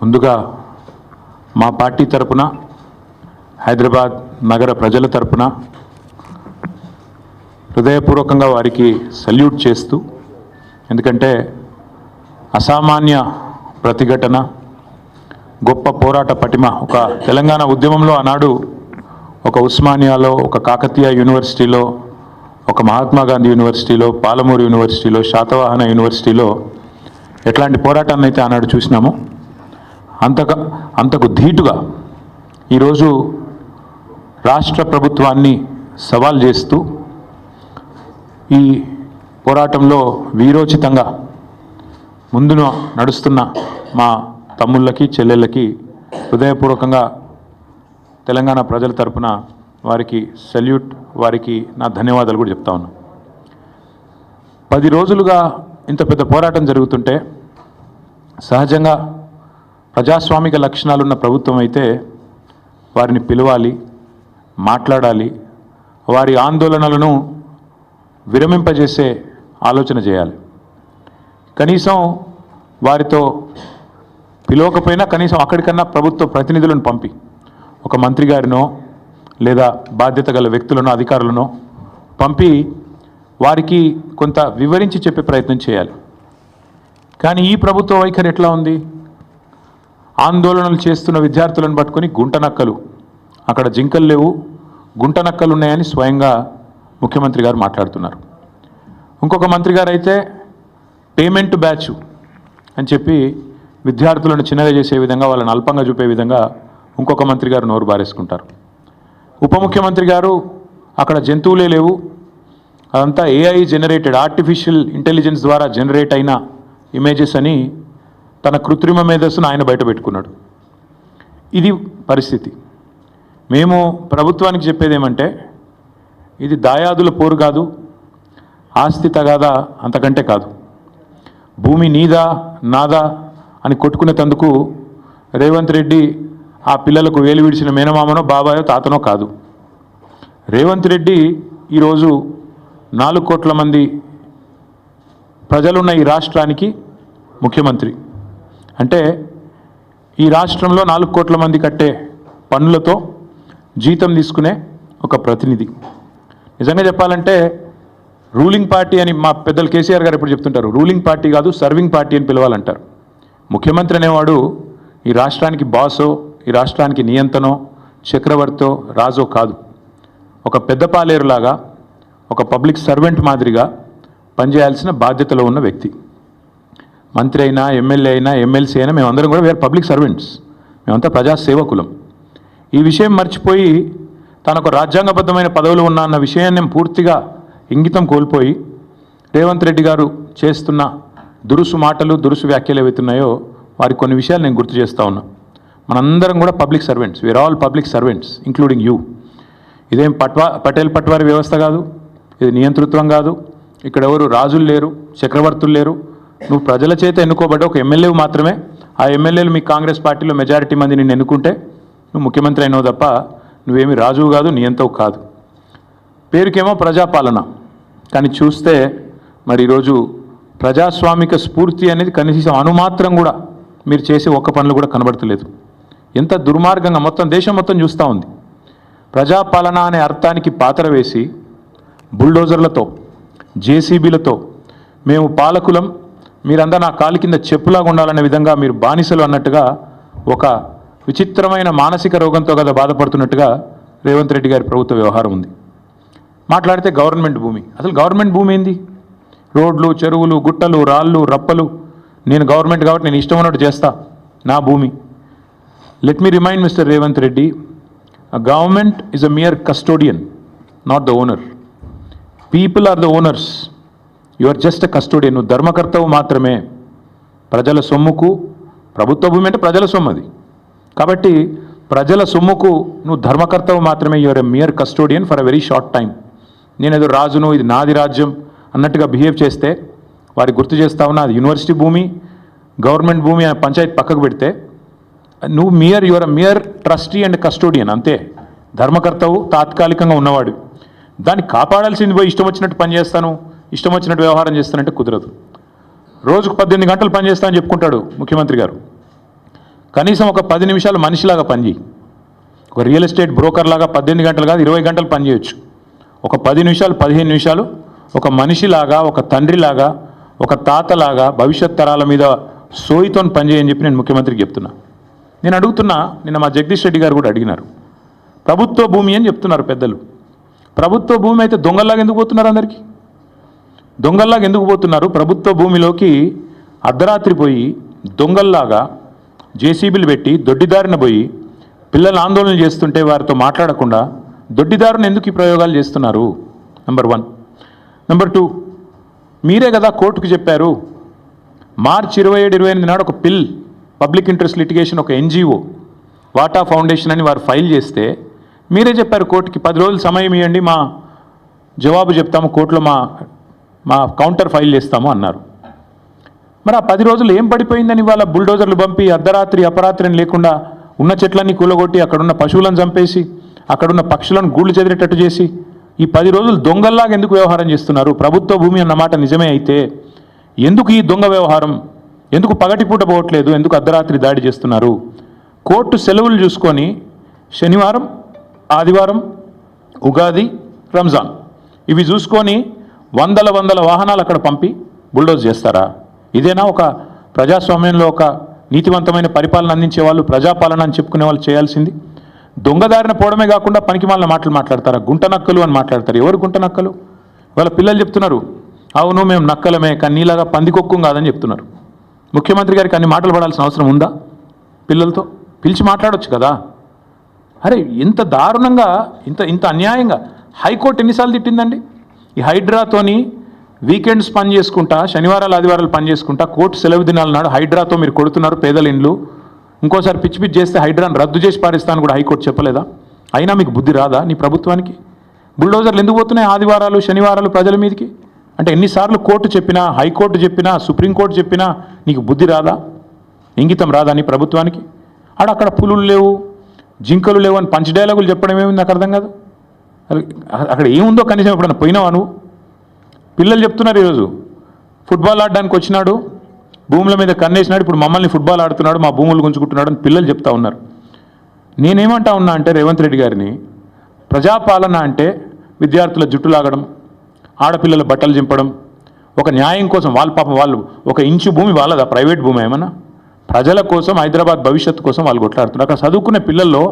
ముందుగా మా పార్టీ తరపున హైదరాబాద్ నగర ప్రజల తరపున హృదయపూర్వకంగా వారికి సల్యూట్ చేస్తూ, ఎందుకంటే అసామాన్య ప్రతిఘటన, గొప్ప పోరాట పటిమ, ఒక తెలంగాణ ఉద్యమంలో ఆనాడు ఒక ఉస్మానియాలో, ఒక కాకతీయ యూనివర్సిటీలో, ఒక మహాత్మా గాంధీ యూనివర్సిటీలో, పాలమూరు యూనివర్సిటీలో, శాతవాహన యూనివర్సిటీలో ఎట్లాంటి పోరాటాన్ని అయితే ఆనాడు చూసినామో అంతకు ధీటుగా ఈరోజు రాష్ట్ర ప్రభుత్వాన్ని సవాల్ చేస్తూ ఈ పోరాటంలో వీరోచితంగా ముందున నడుస్తున్న మా తమ్ముళ్ళకి చెల్లెళ్ళకి హృదయపూర్వకంగా తెలంగాణ ప్రజల తరపున వారికి సల్యూట్, వారికి నా ధన్యవాదాలు కూడా చెప్తా ఉన్నా. 10 రోజులుగా ఇంత పెద్ద పోరాటం జరుగుతుంటే సహజంగా ప్రజాస్వామిక లక్షణాలున్న ప్రభుత్వం అయితే వారిని పిలవాలి, మాట్లాడాలి, వారి ఆందోళనలను విరమింపజేసే ఆలోచన చేయాలి. కనీసం వారితో పిలవకపోయినా కనీసం అక్కడికన్నా ప్రభుత్వ ప్రతినిధులను పంపి ఒక మంత్రి గారినో లేదా బాధ్యత గల వ్యక్తులను, అధికారులను పంపి వారికి కొంత వివరించి చెప్పే ప్రయత్నం చేయాలి. కానీ ఈ ప్రభుత్వ వైఖరి ఎట్లా ఉంది? ఆందోళనలు చేస్తున్న విద్యార్థులను పట్టుకొని గుంటనక్కలు, అక్కడ జింకలు లేవు, గుంటనక్కలు ఉన్నాయని స్వయంగా ముఖ్యమంత్రి గారు మాట్లాడుతున్నారు. ఇంకొక మంత్రి గారు అయితే పేమెంట్ బ్యాచ్ అని చెప్పి విద్యార్థులను చిన్నగా చేసే విధంగా, వాళ్ళని అల్పంగా చూపే విధంగా ఇంకొక మంత్రి గారు నోరు బారేసుకుంటారు. ఉప ముఖ్యమంత్రి గారు అక్కడ జంతువులే లేవు, అదంతా ఏఐ జనరేటెడ్, ఆర్టిఫిషియల్ ఇంటెలిజెన్స్ ద్వారా జనరేట్ అయిన ఇమేజెస్ అని తన కృత్రిమ మేధస్సును ఆయన బయట పెట్టుకున్నాడు. ఇది పరిస్థితి. మేము ప్రభుత్వానికి చెప్పేది ఏమంటే, ఇది దాయాదుల పోరు కాదు, ఆస్తి తగాదా అంతకంటే కాదు. భూమి నీదా నాదా అని కొట్టుకునేందుకు రేవంత్ రెడ్డి ఆ పిల్లలకు వేలు విడిచిన మేనమామనో బాబాయో తాతనో కాదు. రేవంత్ రెడ్డి ఈరోజు 4 కోట్ల మంది ప్రజలున్న ఈ రాష్ట్రానికి ముఖ్యమంత్రి. అంటే ఈ రాష్ట్రంలో 4 కోట్ల మంది కట్టే పన్నులతో జీతం తీసుకునే ఒక ప్రతినిధి. నిజంగా చెప్పాలంటే రూలింగ్ పార్టీ అని మా పెద్దలు కేసీఆర్ గారు ఎప్పుడు చెప్తుంటారు, రూలింగ్ పార్టీ కాదు సర్వింగ్ పార్టీ అని పిలవాలంటారు. ముఖ్యమంత్రి అనేవాడు ఈ రాష్ట్రానికి బాసో, ఈ రాష్ట్రానికి నియంతనో, చక్రవర్తో, రాజో కాదు. ఒక పెద్ద పాలేరులాగా, ఒక పబ్లిక్ సర్వెంట్ మాదిరిగా పనిచేయాల్సిన బాధ్యతలో ఉన్న వ్యక్తి. మంత్రి అయినా, ఎమ్మెల్యే అయినా, ఎమ్మెల్సీ అయినా మేమందరం కూడా వేరే పబ్లిక్ సర్వెంట్స్, మేమంతా ప్రజాసేవకులం. ఈ విషయం మర్చిపోయి తనకు రాజ్యాంగబద్ధమైన పదవులు ఉన్నా అన్న విషయాన్ని పూర్తిగా ఇంగితం కోల్పోయి రేవంత్ రెడ్డి గారు చేస్తున్న దురుసు మాటలు, దురుసు వ్యాఖ్యలు ఏవైతున్నాయో వారికి కొన్ని విషయాలు నేను గుర్తు చేస్తూ ఉన్నా. మనందరం కూడా public servants, we are all public servants including you. ఇదేం పటేల్ పట్వారి వ్యవస్థ కాదు, ఇది నియంతృత్వం కాదు. ఇక్కడ ఎవరు రాజులు లేరు, చక్రవర్తులు లేరు. నువ్వు ప్రజల చేత ఎన్నుకోబడ్డ ఒక ఎమ్మెల్యేవు మాత్రమే. ఆ ఎమ్మెల్యేలు మీ కాంగ్రెస్ పార్టీలో మెజారిటీ మంది నిన్ను ఎన్నుకుంటే నువ్వు ముఖ్యమంత్రి అయినావు తప్ప నువ్వేమి రాజువు కాదు, నియంతవు కాదు. పేరుకేమో ప్రజాపాలన, కానీ చూస్తే మరి ఈరోజు ప్రజాస్వామిక స్ఫూర్తి అనేది కనీసం అణుమాత్రం కూడా మీరు చేసే ఒక్క పనులు కూడా కనబడతలేదు. ఎంత దుర్మార్గంగా మొత్తం దేశం మొత్తం చూస్తూ ఉంది. ప్రజాపాలన అనే అర్థానికి పాతర వేసి బుల్డోజర్లతో, జేసీబీలతో మేము పాలకులం, మీరంతా నా కాలి కింద చెప్పులాగా ఉండాలనే విధంగా మీరు బానిసలు అన్నట్టుగా ఒక విచిత్రమైన మానసిక రోగంతో కదా బాధపడుతున్నట్టుగా రేవంత్ రెడ్డి గారి ప్రభుత్వ వ్యవహారం ఉంది. మాట్లాడితే గవర్నమెంట్ భూమి, అసలు గవర్నమెంట్ భూమి ఏంది? రోడ్లు, చెరువులు, గుట్టలు, రాళ్ళు, రప్పలు, నేను గవర్నమెంట్ కాబట్టి నేను ఇష్టం ఉన్నట్టు చేస్తా, నా భూమి. Let me remind mister Revanth Reddy, government is a mere custodian, not the owner. People are the owners, you are just a custodian. నువ్వు ధర్మకర్తవు మాత్రమే. ప్రజల సొమ్ముకు, ప్రభుత్వ భూమి అంటే ప్రజల సొమ్ము అది, కాబట్టి ప్రజల సొమ్ముకు నువ్వు ధర్మకర్తవు మాత్రమే. You are a mere custodian for a very short time. నేనేదో రాజును, ఇది నాది రాజ్యం అన్నట్టుగా బిహేవ్ చేస్తే వారికి గుర్తు చేస్తా ఉన్నా, అది యూనివర్సిటీ భూమి, గవర్నమెంట్ భూమి అనే పంచాయతీ పక్కకు పెడితే నువ్వు you are a mere trustee and custodian, అంతే. ధర్మకర్తవు తాత్కాలికంగా ఉన్నవాడు. దాన్ని కాపాడాల్సింది పోయి ఇష్టం వచ్చినట్టు పనిచేస్తాను, ఇష్టం వచ్చినట్టు వ్యవహారం చేస్తానంటే కుదరదు. రోజుకు 18 గంటలు పనిచేస్తానని చెప్పుకుంటాడు ముఖ్యమంత్రి గారు, కనీసం ఒక 10 నిమిషాలు మనిషిలాగా పనిచేయి. ఒక రియల్ ఎస్టేట్ బ్రోకర్ లాగా 18 గంటలు కాదు 20 గంటలు పనిచేయచ్చు. ఒక 10 నిమిషాలు 15 నిమిషాలు ఒక మనిషిలాగా, ఒక తండ్రిలాగా, ఒక తాతలాగా భవిష్యత్ తరాల మీద సోయితో పనిచేయని చెప్పి నేను ముఖ్యమంత్రికి చెప్తున్నా. నేను అడుగుతున్నా, నిన్న మా జగదీష్ రెడ్డి గారు కూడా అడిగినారు, ప్రభుత్వ భూమి అని చెప్తున్నారు పెద్దలు. ప్రభుత్వ భూమి అయితే దొంగల్లాగా ఎందుకు పోతున్నారు? అందరికీ దొంగల్లాగా ఎందుకు పోతున్నారు? ప్రభుత్వ భూమిలోకి అర్ధరాత్రి పోయి దొంగల్లాగా జేసీబీలు పెట్టి దొడ్డిదారిన పోయి పిల్లలు ఆందోళన చేస్తుంటే వారితో మాట్లాడకుండా దొడ్డిదారుని ఎందుకు ఈ ప్రయోగాలు చేస్తున్నారు? నెంబర్ 1. నెంబర్ 2, మీరే కదా కోర్టుకు చెప్పారు, మార్చి 27-28 నాడు ఒక పిల్ పబ్లిక్ ఇంట్రెస్ట్ లిటిగేషన్ ఒక ఎన్జిఓ వాటా ఫౌండేషన్ అని వారు ఫైల్ చేస్తే మీరే చెప్పారు కోర్టుకి 10 రోజులు సమయం ఇవ్వండి, మా జవాబు చెప్తాము, కోర్టులో మా కౌంటర్ ఫైల్ చేస్తాము అన్నారు. మరి ఆ 10 రోజులు ఏం పడిపోయిందని వాళ్ళ బుల్డోజర్లు పంపి అర్ధరాత్రి అపరాత్రిని లేకుండా ఉన్న చెట్లన్నీ కూలగొట్టి అక్కడున్న పశువులను చంపేసి అక్కడున్న పక్షులను గూళ్ళు చెదిరేటట్టు చేసి ఈ 10 రోజులు దొంగల్లాగా ఎందుకు వ్యవహారం చేస్తున్నారు? ప్రభుత్వ భూమి అన్నమాట నిజమే అయితే ఎందుకు ఈ దొంగ వ్యవహారం? ఎందుకు పగటిపూట పోవట్లేదు? ఎందుకు అర్ధరాత్రి దాడి చేస్తున్నారు? కోర్టు సెలవులు చూసుకొని శనివారం, ఆదివారం, ఉగాది, రంజాన్ ఇవి చూసుకొని వందల వాహనాలు అక్కడ పంపి బుల్డోజ్ చేస్తారా? ఇదేనా ఒక ప్రజాస్వామ్యంలో ఒక నీతివంతమైన పరిపాలన అందించే వాళ్ళు, ప్రజాపాలన అని చెప్పుకునే వాళ్ళు చేయాల్సింది? దొంగదారిన పోవడమే కాకుండా పనికి మాలిన మాటలు మాట్లాడతారా? గుంట నక్కలు అని మాట్లాడతారు. ఎవరు గుంట నక్కలు? వాళ్ళ పిల్లలు చెప్తున్నారు, అవును మేము నక్కలమే కానీ నీలాగా పందికొక్కు కాదని చెప్తున్నారు. ముఖ్యమంత్రి గారికి అన్ని మాటలు పడాల్సిన అవసరం ఉందా? పిల్లలతో పిలిచి మాట్లాడొచ్చు కదా. అరే ఇంత దారుణంగా, ఇంత అన్యాయంగా హైకోర్టు ఎన్నిసార్లు తిట్టిందండి? ఈ హైడ్రాతోని వీకెండ్స్ పని చేసుకుంటా, శనివారాలు ఆదివారాలు పని చేసుకుంటా, కోర్టు సెలవు దినాల నాడు హైడ్రాతో మీరు కొడుతున్నారు పేదల ఇండ్లు, ఇంకోసారి పిచ్చి చేస్తే హైడ్రాను రద్దు చేసి పారిస్తాను కూడా హైకోర్టు చెప్పలేదా? అయినా మీకు బుద్ధి రాదా నీ ప్రభుత్వానికి? బుల్డోజర్లు ఎందుకు పోతున్నాయి ఆదివారాలు శనివారాలు ప్రజల మీదకి? అంటే ఎన్నిసార్లు కోర్టు చెప్పినా, హైకోర్టు చెప్పినా, సుప్రీంకోర్టు చెప్పినా నీకు బుద్ధి రాదా? ఇంగితం రాదా నీ ప్రభుత్వానికి? అక్కడ పులులు లేవు, జింకలు లేవు అని పంచ్ డైలాగులు చెప్పడం ఏమింది నాకు అర్థం కాదు. అక్కడ ఏముందో కనీసం ఎప్పుడన్నా పోయినావా నువ్వు? పిల్లలు చెప్తున్నారు ఈరోజు, ఫుట్బాల్ ఆడడానికి వచ్చినాడు, భూముల మీద కన్నేసినాడు, ఇప్పుడు మమ్మల్ని ఫుట్బాల్ ఆడుతున్నాడు, మా భూములు గుంజుకుంటున్నాడు అని పిల్లలు చెప్తా ఉన్నారు. నేనేమంటా ఉన్నా అంటే రేవంత్ రెడ్డి గారిని, ప్రజాపాలన అంటే విద్యార్థుల జుట్టు లాగడం, ఆడపిల్లల బట్టలు చింపడం, ఒక న్యాయం కోసం వాళ్ళు ఒక ఇంచు భూమి వాళ్ళదా? ప్రైవేట్ భూమి ఏమన్నా? ప్రజల కోసం, హైదరాబాద్ భవిష్యత్తు కోసం వాళ్ళు కొట్లాడుతున్నారు. అక్కడ చదువుకునే పిల్లల్లో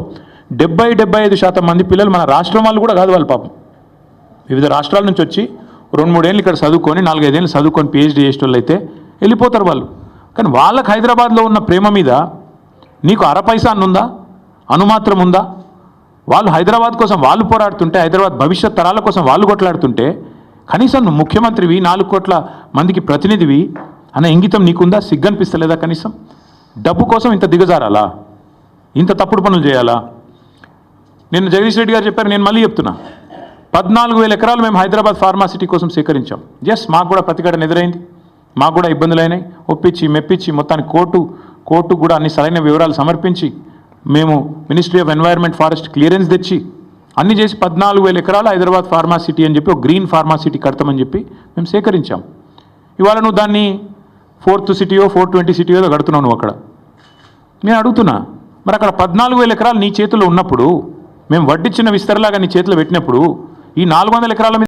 70-75% మంది పిల్లలు మన రాష్ట్రం వాళ్ళు కూడా కాదు. వాళ్ళు పాపం వివిధ రాష్ట్రాల నుంచి వచ్చి 2-3 ఏళ్ళు ఇక్కడ చదువుకొని 4-5 ఏళ్ళు చదువుకొని పిహెచ్డీ చేసే వాళ్ళు అయితే వెళ్ళిపోతారు వాళ్ళు. కానీ వాళ్ళకి హైదరాబాద్లో ఉన్న ప్రేమ మీద నీకు అరపైసా ఉందా? అనుమాత్రం ఉందా? వాళ్ళు హైదరాబాద్ కోసం వాళ్ళు పోరాడుతుంటే, హైదరాబాద్ భవిష్యత్ తరాల కోసం వాళ్ళు కొట్లాడుతుంటే కనీసం నువ్వు ముఖ్యమంత్రివి, 4 కోట్ల మందికి ప్రతినిధివి అన్న ఇంగితం నీకుందా? సిగ్గనిపిస్తలేదా? కనీసం డబ్బు కోసం ఇంత దిగజారాలా? ఇంత తప్పుడు పనులు చేయాలా? నిన్న జగదీష్ రెడ్డి గారు చెప్పారు, నేను మళ్ళీ చెప్తున్నా, 14,000 ఎకరాలు మేము హైదరాబాద్ ఫార్మాసిటీ కోసం సేకరించాం. ఎస్, మాకు కూడా ప్రతిఘటన ఎదురైంది, మాకు కూడా ఇబ్బందులు అయినాయి. ఒప్పించి మెప్పించి మొత్తానికి కోర్టు కూడా అన్ని సరైన వివరాలు సమర్పించి మేము ministry of environment forest clearance తెచ్చి అన్ని చేసి 14,000 ఎకరాలు హైదరాబాద్ ఫార్మాసిటీ అని చెప్పి ఒక గ్రీన్ ఫార్మాసిటీ కడతామని చెప్పి మేము సేకరించాం. ఇవాళ నువ్వు దాన్ని 4th సిటీయో 420 సిటీయో కడుతున్నావు నువ్వు అక్కడ. నేను అడుగుతున్నా, మరి అక్కడ 14,000 ఎకరాలు నీ చేతిలో ఉన్నప్పుడు, మేము వడ్డిచ్చిన విస్తరలాగా నీ చేతిలో పెట్టినప్పుడు ఈ 400 ఎకరాల మీద